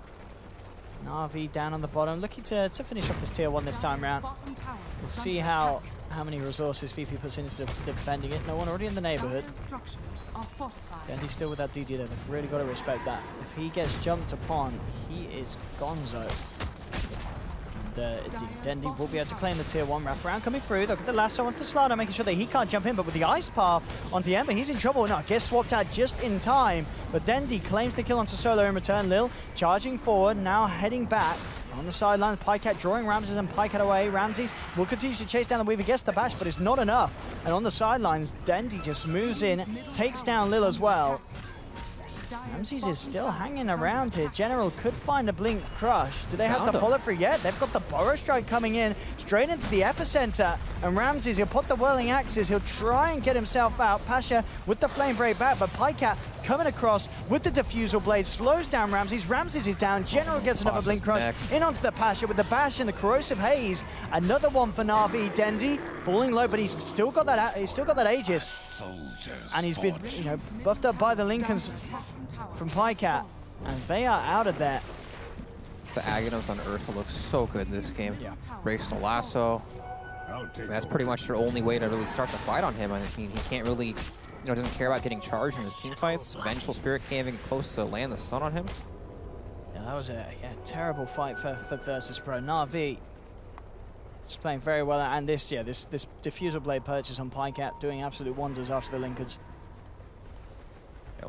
Na'Vi down on the bottom, looking to finish off this tier 1 this time round. We'll see how many resources VP puts into defending it. No one already in the neighborhood. Dendi's still with that DD there. They've really got to respect that. If he gets jumped upon, he is gonzo. And Dendi will be able to claim the tier 1 wraparound coming through. Look at the lasso onto the Slider, making sure that he can't jump in, but with the Ice Path onto the Ember, he's in trouble. No, gets swapped out just in time, but Dendi claims the kill onto Solo in return. Lil charging forward, now heading back. On the sidelines, Pycat drawing Ramses and Pycat away. Ramses will continue to chase down the Weaver, gets the bash, but it's not enough. And on the sidelines, Dendi just moves in, takes down Lil as well. Ramses is still hanging around here. General could find a Blink Crush. Do they have the follow-through yet? They've got the Burrow Strike coming in straight into the epicenter. And Ramses, he'll put the Whirling Axes. He'll try and get himself out. Pasha with the Flame Break back, but Pycat coming across with the Diffusal Blade slows down Ramses. Ramses is down. General gets another Blink Crush in onto the Pasha with the Bash and the Corrosive Haze. Another one for Na'Vi. Dendi falling low, but he's still got that. He's still got that Aegis, and he's been, you know, buffed up by the Lincolns from Pycat, and they are out of there. The Aghanims on Ursa look so good this game. Yeah. Breaks the lasso. That's pretty much their only way to really start the fight on him. I mean, he can't really, you know, doesn't care about getting charged in his team fights. Vengeful Spirit can't even get close to land the stun on him. Yeah, that was a terrible fight for Versus Pro. Na'Vi just playing very well, and this Diffusal Blade purchase on Pycat doing absolute wonders after the Linkers.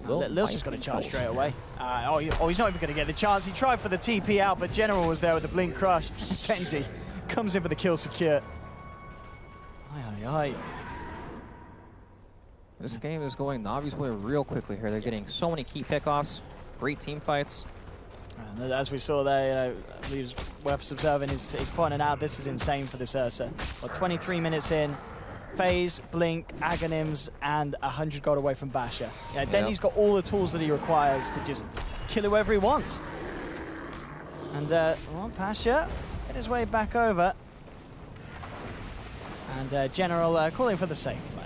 Lil's just got to charge straight away. He's not even going to get the chance. He tried for the TP out, but General was there with the Blink Crush. Tendi comes in for the kill secure. This game is going Na'Vi's way real quickly here. They're getting so many key pickoffs, great team fights. And as we saw there, you know, I believe Weapons Observing is pointing out this is insane for this Ursa. Well, 23 minutes in. Phase, Blink, Aghanims, and 100 gold away from Basha. Yeah, Denny's got all the tools that he requires to just kill whoever he wants. And, well, Basha get his way back over. And General calling for the safe play,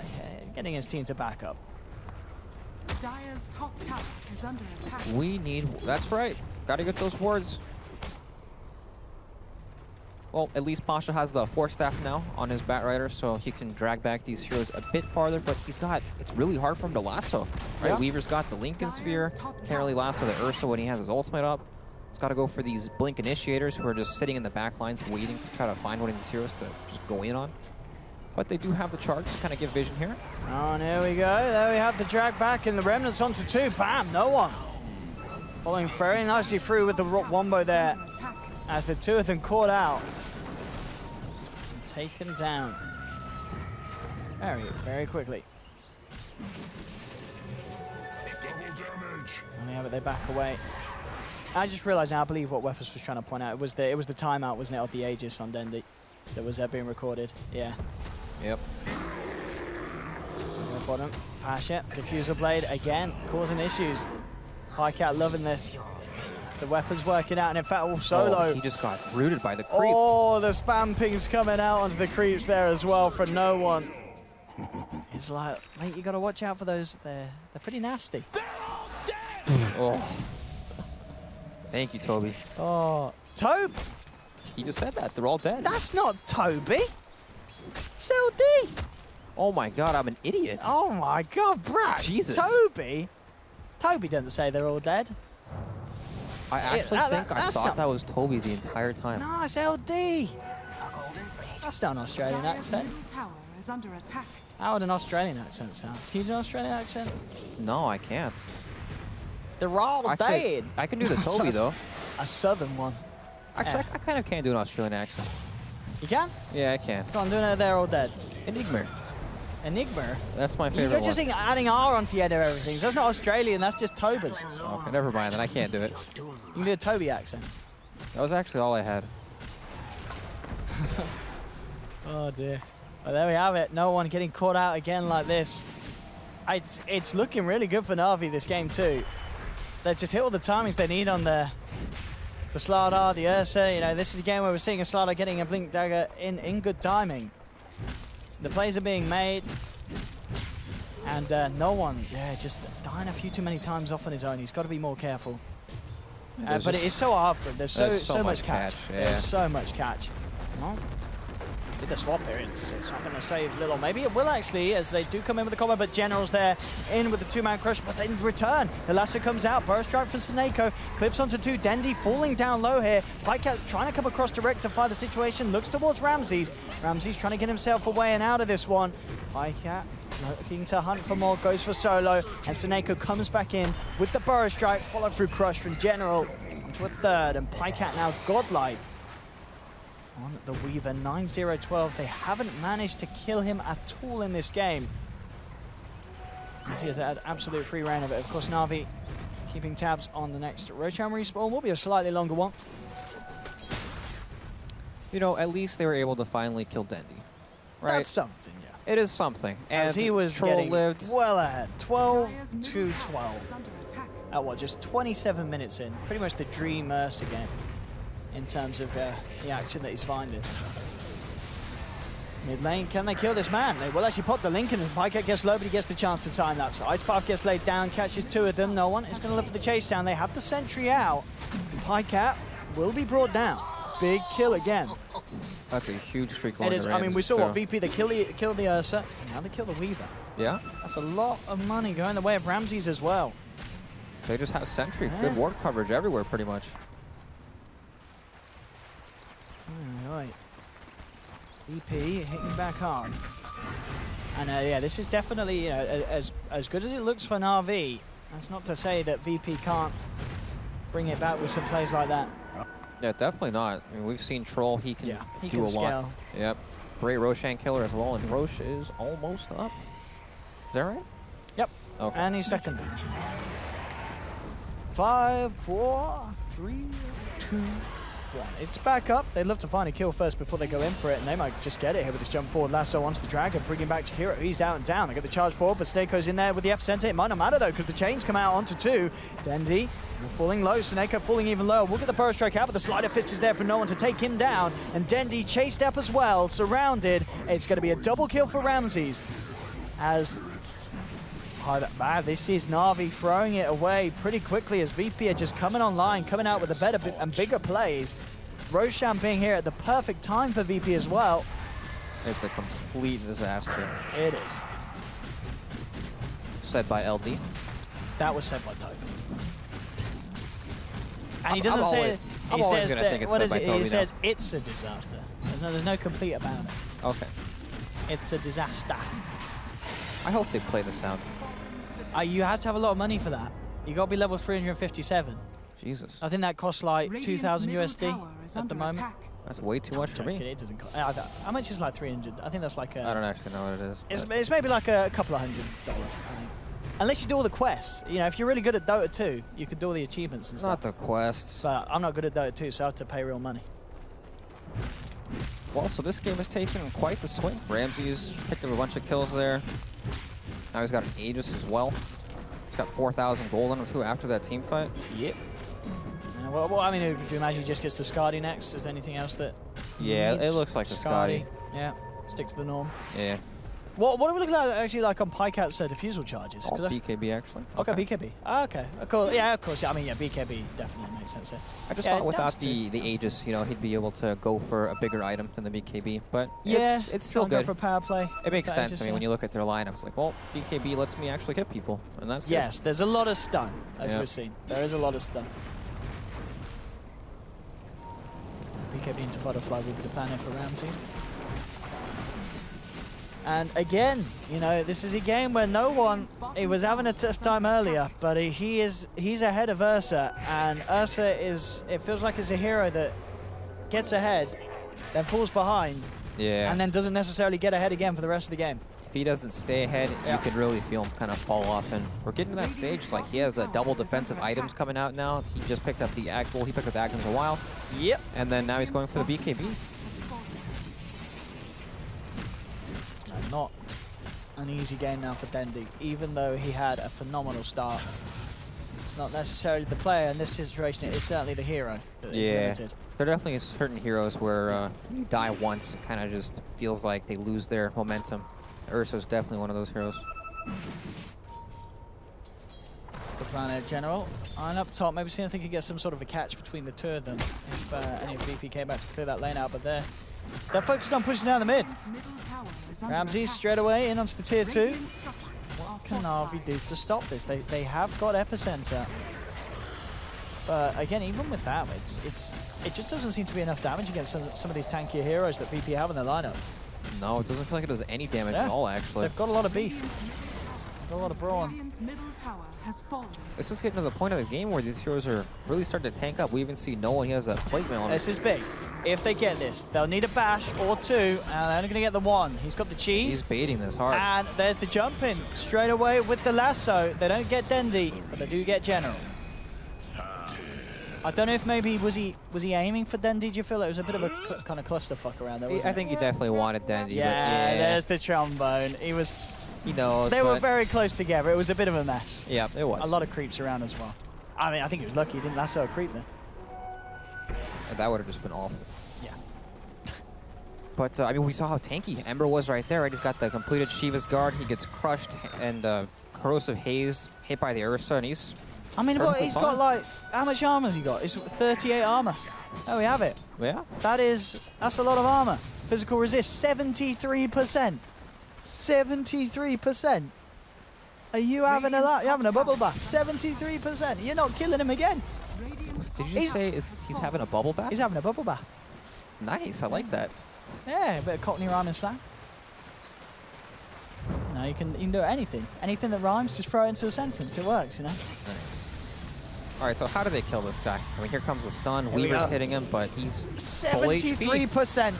getting his team to back up. Dire's top tower is under attack. We need, that's right, gotta get those wards. Well, at least Pasha has the Force Staff now on his Batrider, so he can drag back these heroes a bit farther, but it's really hard for him to lasso, right? Yeah. Weaver's got the Lincoln Sphere, can't really lasso the Ursa when he has his ultimate up. He's got to go for these Blink Initiators who are just sitting in the back lines waiting to try to find one of these heroes to just go in on. But they do have the charge to kind of give vision here. Oh, and here we go. There we have the drag back and the Remnants onto 2. Bam, no one. Following very nicely through with the Wombo there as the 2 of them caught out. Taken down very quickly. And yeah, but they back away. I just realized now, I believe what Weapons was trying to point out, it was the timeout, wasn't it, of the Aegis on Dendi that was being recorded. Yeah. Yep. Bottom, Pasha, Diffusal Blade again, causing issues. Pycat loving this. The Weapons working out, and in fact, Solo. He just got rooted by the creep. Oh, the spam ping's coming out onto the creeps there as well for no one. It's like, mate, you got to watch out for those. They're pretty nasty. They're all dead. Oh. Thank you, Toby. Oh, Toby. He just said that. They're all dead. That's not Toby. It's LD. Oh my God, I'm an idiot. Oh my God, Brad. Jesus. Toby. Toby doesn't say they're all dead. I actually think I thought that was Toby the entire time. No, it's LD. That's not an Australian accent. Tower is under attack. How would an Australian accent sound? Can you do an Australian accent? No, I can't. They're all dead. I can do the Toby though. A southern one. Actually, I kind of can do an Australian accent. You can? Yeah, I can. Go on, doing it. They're all dead. Enigma. Enigma? That's my favorite You're just adding R onto the end of everything. So that's not Australian, that's just Toba's. Okay, never mind then. I can't do it. You can do a Toby accent. That was actually all I had. Oh dear. Well, there we have it. No one getting caught out again like this. It's looking really good for Na'Vi this game too. They've just hit all the timings they need on the Slardar, the Ursa. You know, this is a game where we're seeing a Slardar getting a Blink Dagger in good timing. The plays are being made, and no one, just dying a few too many times off on his own. He's got to be more careful. But it is so hard for him. There's so much catch. Yeah. There's so much catch. Well, with the swap here, it's not going to save Little. Maybe it will actually, as they do come in with the combo, but General's there, in with the 2-man crush, but then return. The lasso comes out, burst strike from Seneko, clips onto 2, Dendi falling down low here. Pycat's trying to come across to rectify the situation, looks towards Ramses. Ramses trying to get himself away and out of this one. Pycat looking to hunt for more, goes for Solo, and Seneko comes back in with the burrow strike, follow through crush from General onto a 3rd, and Pycat now godlike on the Weaver. 9-0-12. They haven't managed to kill him at all in this game. He has had absolute free reign of it. Of course, Na'Vi keeping tabs on the next Roshan respawn. Will be a slightly longer one. You know, at least they were able to finally kill Dendi. Right? That's something, yeah. It is something. And as he was Troll getting lived well ahead, 12 to 12. At what, just 27 minutes in. Pretty much the Dream Ursa game in terms of the action that he's finding. Mid lane, can they kill this man? They will actually pop the Lincoln, and Pycat gets low, but he gets the chance to time lapse. Ice Path gets laid down, catches two of them. No one is going to look for the chase down. They have the sentry out. Pycat will be brought down. Big kill again. That's a huge streak. It is. I mean, we saw what VP, they killed the Ursa, and now they kill the Weaver. Yeah. That's a lot of money going the way of Ramses as well. They just have sentry. Good ward coverage everywhere, pretty much. Right. VP hitting back hard. And yeah, this is definitely as good as it looks for Na'Vi. That's not to say that VP can't bring it back with some plays like that. Yeah, definitely not. I mean, we've seen Troll. He can do a lot. Scale. Yep. Great Roshan killer as well, and Rosh is almost up. Is that right? Yep. Okay. And he's second. 5, 4, 3, 2, 1. It's back up. They'd love to find a kill first before they go in for it, and they might just get it here with this jump forward lasso onto the Dragon, bringing back Jakiro. He's out and down. They get the charge forward, but Snakeo's in there with the epicenter. It might not matter, though, because the chains come out onto 2. Dendi falling low. Snakeo falling even lower. We'll get the Burrow Strike out, but the Slider Fist is there for no one to take him down, and Dendi chased up as well, surrounded. It's going to be a double kill for Ramses as... this is Na'Vi throwing it away pretty quickly as VP are just coming online, coming out with the better and bigger plays. Roshan being here at the perfect time for VP as well. It's a complete disaster. It is. Said by LD. That was said by Toby. And he doesn't say it. He says that, what is it? He says it's a disaster. There's no complete about it. Okay. It's a disaster. I hope they play the sound. You have to have a lot of money for that. You got to be level 357. Jesus. I think that costs like 2,000 USD at the moment. That's way too much for me. It doesn't cost. How much is like 300? I think that's like I don't actually know what it is. It's maybe like a couple of $100, I think. Unless you do all the quests. You know, if you're really good at Dota 2, you could do all the achievements and stuff. Not the quests. But I'm not good at Dota 2, so I have to pay real money. Well, so this game has taken quite the swing. Ramses picked up a bunch of kills there. Now he's got an Aegis as well. He's got 4,000 gold on him too after that team fight. Yep. Well, I mean, do you imagine he just gets the Skadi next? Is there anything else that Yeah, it looks like a Skadi. Yeah, stick to the norm. Yeah. What are we looking at actually like on Pycat's diffusal charges? Oh, BKB actually. Okay, BKB. Okay, cool. Yeah, of course. I mean, yeah, BKB definitely makes sense there. I just thought without the Aegis, you know, he'd be able to go for a bigger item than the BKB, but yeah, it's still good. Go for power play. It makes sense. Aegis, I mean, when you look at their lineup, it's like, well, BKB lets me actually hit people, and that's good. Yes, there's a lot of stun, as we've seen. There is a lot of stun. BKB into Butterfly will be the plan here for Ramses. And again, you know, this is a game where no one, he was having a tough time earlier, but he's ahead of Ursa, and Ursa is, it feels like it's a hero that gets ahead, then falls behind, and then doesn't necessarily get ahead again for the rest of the game. If he doesn't stay ahead, you can really feel him kind of fall off, and we're getting to that stage, like he has the double defensive items coming out now. He just picked up the well, he picked up the items a while. Yep. And then now he's going for the BKB. Not an easy game now for Dendi, even though he had a phenomenal start. It's not necessarily the player in this situation, it is certainly the hero that is limited. There definitely is certain heroes where you die once, it kind of just feels like they lose their momentum. Ursa's definitely one of those heroes. It's the plan here, General. And up top, maybe see if they could get some sort of a catch between the two of them if any of VP came back to clear that lane out, but they're focused on pushing down the mid. Ramses straight away in onto the tier 2. What can Na'Vi do to stop this? They have got epicenter. But again, even with that, it just doesn't seem to be enough damage against some of these tankier heroes that VP have in their lineup. No, it doesn't feel like it does any damage at all, actually. They've got a lot of beef. They've got a lot of brawn. This is getting to the point of the game where these heroes are really starting to tank up. We even see no one. He has a plate mail on him. This is big. If they get this, they'll need a bash or 2, and they're only going to get the 1. He's got the cheese. He's baiting this hard. And there's the jump in straight away with the lasso. They don't get Dendi, but they do get General. I don't know if maybe was he aiming for Dendy? Do you feel it was a bit of a kind of clusterfuck around there? I think he definitely wanted Dendy. Yeah, there's the trombone. He was. He knows. They were very close together. It was a bit of a mess. Yeah, it was. A lot of creeps around as well. I mean, I think he was lucky he didn't lasso a creep there. That would have just been awful. Yeah. But, I mean, we saw how tanky Ember was right there. Right? He's got the completed Shiva's guard. He gets crushed, and Corrosive Haze hit by the Ursa, and he's... I mean, what, he's got, like... How much armor has he got? It's 38 armor. Oh, we have it. Yeah. That's a lot of armor. Physical resist, 73%. 73%. Are you having you're having a bubble bath? 73%. You're not killing him again. Did you just say he's having a bubble bath? He's having a bubble bath. Nice, I like that. Yeah, a bit of Cockney rhyme and slang. You know, you can do anything. Anything that rhymes, just throw it into a sentence. It works, you know. Nice. All right, so how do they kill this guy? I mean, here comes the stun. Weaver's hitting him, but he's 73%.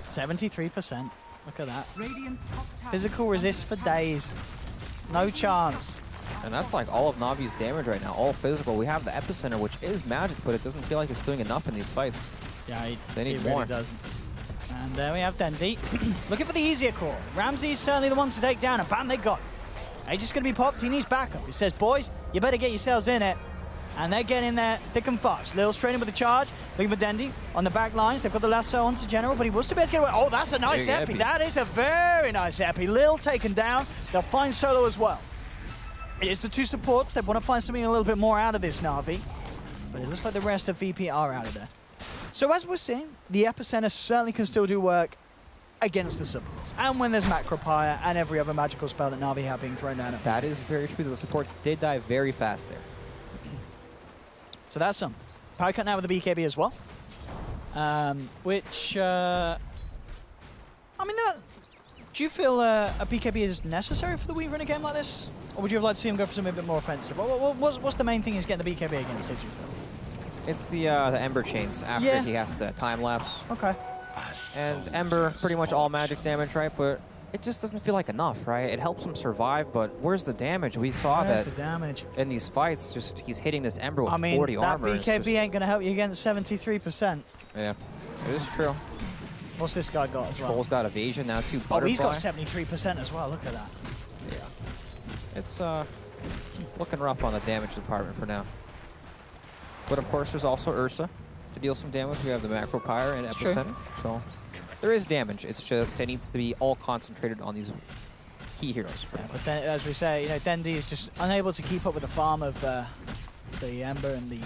73%. Look at that. Physical resist for days. No chance. And that's like all of Navi's damage right now, all physical. We have the epicenter, which is magic, but it doesn't feel like it's doing enough in these fights. Yeah, they need it more. Really doesn't. And there we have Dendy. Looking for the easier call. Ramsey's certainly the one to take down, and bam, they got it. Aegis going to be popped. He needs backup. He says, boys, you better get yourselves in it. And they're getting there thick and fast. Lil's training with the charge. Looking for Dendy on the back lines. They've got the lasso onto General, but he was to be able to get away. Oh, that's a nice epi. That is a very nice epi. Lil taken down. They'll find Solo as well. It is the two supports. They want to find something a little bit more out of this Na'Vi. But it looks like the rest of VP are out of there. So as we're seeing, the epicenter certainly can still do work against the supports. And when there's Macropire and every other magical spell that Na'Vi have being thrown down at them. That is very true. The supports did die very fast there. So that's some. Power cut now with the BKB as well. Which, I mean, do you feel a BKB is necessary for the Weaver in a game like this? Or would you have liked to see him go for something a bit more offensive? What's the main thing he's getting the BKB against, did you feel? It's the Ember chains after he has to time-lapse. Okay. And Ember, pretty much all magic damage, right? But it just doesn't feel like enough, right? It helps him survive, but where's the damage? We saw that the damage? In these fights, just he's hitting this Ember with 40 armor. That BKB ain't going to help you against 73%. Yeah, it is true. What's this guy got as well? Troll's got evasion now, too. Butterfly. Oh, he's got 73% as well. Look at that. Yeah. It's looking rough on the damage department for now. But of course, there's also Ursa to deal some damage. We have the Macropire and Epicenter. So there is damage. It's just it needs to be all concentrated on these key heroes. Yeah, but then, as we say, you know, Dendy is just unable to keep up with the farm of the Ember and the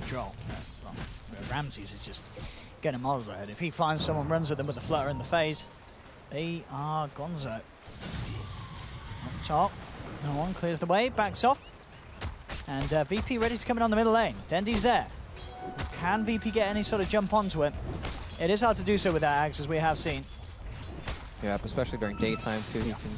Droll. Ramses is just getting miles ahead. If he finds someone, runs at them with a flutter in the phase, they are gonzo. Up top, no one clears the way, backs off. And VP ready to come in on the middle lane. Dendy's there. Can VP get any sort of jump onto it? It is hard to do so with that Axe, as we have seen. Yeah, especially during daytime, too. You can...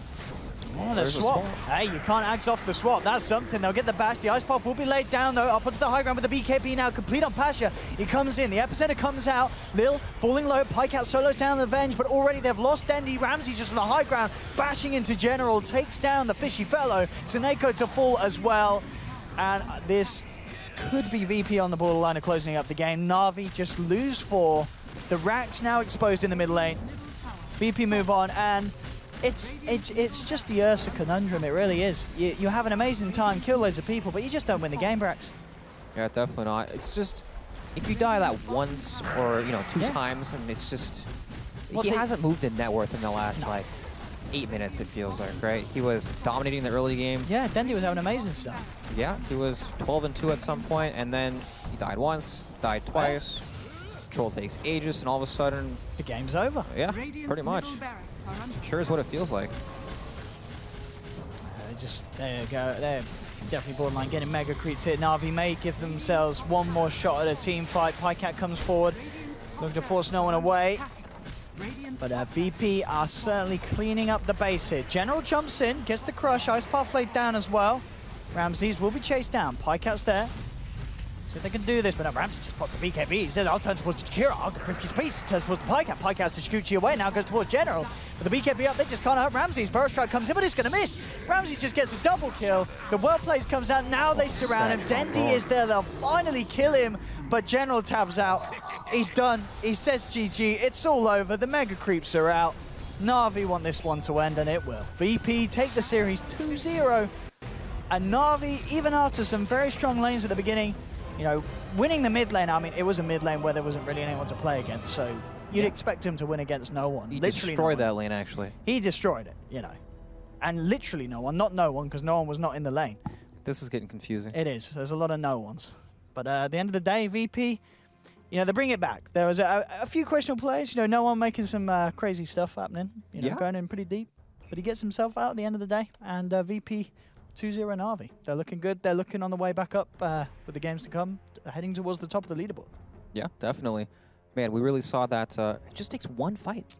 Oh, the swap. Hey, you can't Axe off the swap. That's something. They'll get the bash. The Ice Path will be laid down, though. Up onto the high ground with the BKB now. Complete on Pasha. He comes in. The epicenter comes out. Lil falling low. Pikeout solos down the Venge, but already they've lost Dendy. Ramsey just on the high ground, bashing into General. Takes down the fishy fellow. Tsuneko to fall as well. And this could be VP on the borderline of closing up the game. Na'Vi just lose 4. The Rack's now exposed in the mid lane. VP move on, and it's just the Ursa conundrum. It really is. You have an amazing time, kill loads of people, but you just don't win the game, Brax. Yeah, definitely not. It's just, if you die that once or, you know, 2 times, and it's just, well, he hasn't moved in net worth in the last, like, 8 minutes, it feels like, right? He was dominating the early game. Yeah, Dendy was having amazing stuff. Yeah, he was 12-2 at some point, and then he died once, died twice. Troll takes Aegis, and all of a sudden... the game's over. Yeah, pretty much. Sure is what it feels like. There you go. They're definitely borderline getting mega creeped here. Na'Vi may give themselves one more shot at a team fight. Pikecat comes forward, looking to force no one away. But VP are certainly cleaning up the base here. General jumps in, gets the crush. Ice Path laid down as well. Ramses will be chased down. Pikeout's there. So they can do this, but no, Ramsey just popped the BKB. He said, I'll turn towards the Jakiro. I'll rip his piece. Turns towards the Pycat. Pycat has to Shuchi away. Now goes towards General. But the BKB up, they just can't hurt Ramsey's. Burrow Strike comes in, but it's going to miss. Ramsey just gets a double kill. The World Plays comes out. Now they surround him. Dendy is there. They'll finally kill him, but General tabs out. He's done. He says GG. It's all over. The Mega Creeps are out. Na'Vi want this one to end, and it will. VP take the series 2-0. And Na'Vi, even after some very strong lanes at the beginning, you know, winning the mid lane, I mean, it was a mid lane where there wasn't really anyone to play against, so you'd expect him to win against no one. He literally destroyed that lane, actually. He destroyed it, you know. And literally no one, not no one, because no one was not in the lane. This is getting confusing. It is. There's a lot of no ones. But at the end of the day, VP, you know, they bring it back. There was a few questionable plays, you know, no one making some crazy stuff happening, you know, going in pretty deep. But he gets himself out at the end of the day, and VP 2-0 Na'Vi. They're looking good. They're looking on the way back up with the games to come, heading towards the top of the leaderboard. Yeah, definitely. Man, we really saw that it just takes one fight.